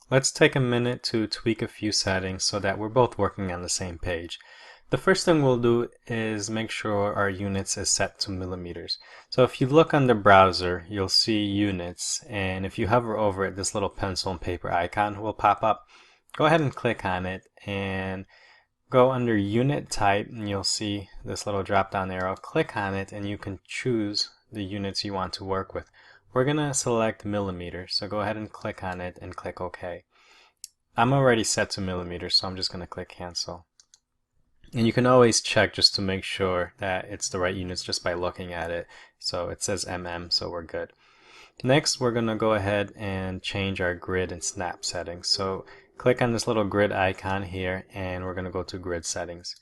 Let's take a minute to tweak a few settings so that we're both working on the same page. The first thing we'll do is make sure our units is set to millimeters. So if you look on the browser, you'll see units, and if you hover over it, this little pencil and paper icon will pop up. Go ahead and click on it and go under unit type, and you'll see this little drop down arrow. Click on it and you can choose the units you want to work with. We're going to select millimeters, so go ahead and click on it and click OK. I'm already set to millimeters, so I'm just going to click cancel. And you can always check just to make sure that it's the right units just by looking at it. So it says mm, so we're good. Next, we're going to go ahead and change our grid and snap settings. So click on this little grid icon here, and we're going to go to grid settings.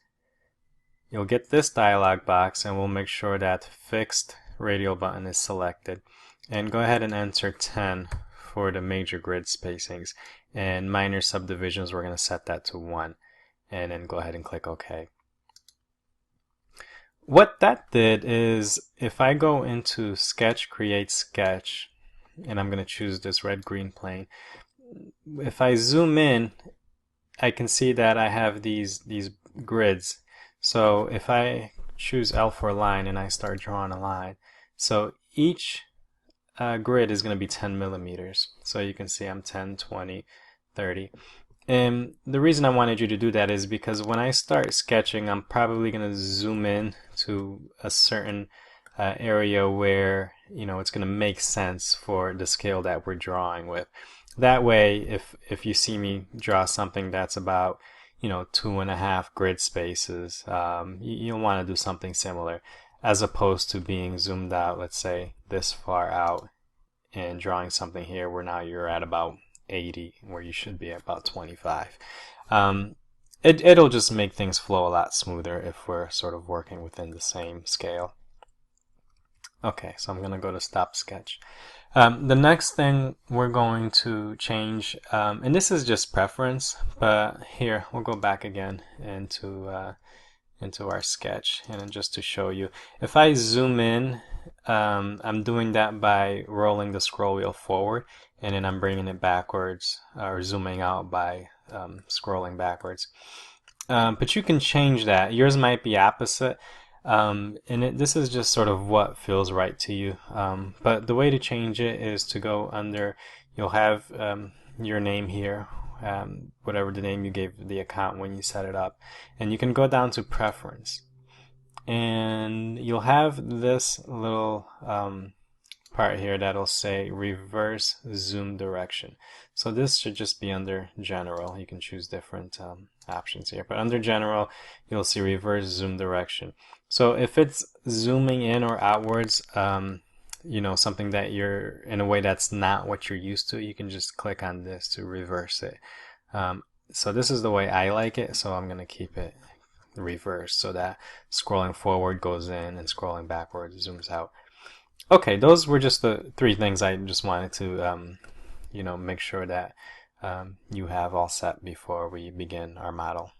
You'll get this dialog box, and we'll make sure that fixed radial button is selected. And go ahead and enter 10 for the major grid spacings. And minor subdivisions, we're going to set that to 1. And then go ahead and click OK. What that did is, if I go into Sketch, Create Sketch, and I'm going to choose this red-green plane, if I zoom in, I can see that I have these grids. So if I choose L for line and I start drawing a line, so each grid is going to be 10 millimeters. So you can see I'm 10, 20, 30. And the reason I wanted you to do that is because when I start sketching, I'm probably going to zoom in to a certain area where, it's going to make sense for the scale that we're drawing with. That way, if you see me draw something that's about, 2.5 grid spaces, you'll want to do something similar, as opposed to being zoomed out, let's say, this far out, and drawing something here where now you're at about 80 where you should be at about 25. It'll just make things flow a lot smoother if we're sort of working within the same scale. Okay, so I'm going to go to stop sketch. The next thing we're going to change, and this is just preference, but here we'll go back again into our sketch, and then just to show you, if I zoom in, I'm doing that by rolling the scroll wheel forward, and then I'm bringing it backwards, or zooming out by scrolling backwards. But you can change that. Yours might be opposite, and this is just sort of what feels right to you. But the way to change it is to go under, you'll have your name here, whatever the name you gave the account when you set it up, and you can go down to preference, and you'll have this little part here that'll say reverse zoom direction. So this should just be under general. You can choose different options here, but under general you'll see reverse zoom direction. So if it's zooming in or outwards, something that you're in a way that's not what you're used to, you can just click on this to reverse it. So this is the way I like it, so I'm going to keep it reversed so that scrolling forward goes in and scrolling backwards zooms out. Okay, those were just the 3 things I just wanted to make sure that you have all set before we begin our model.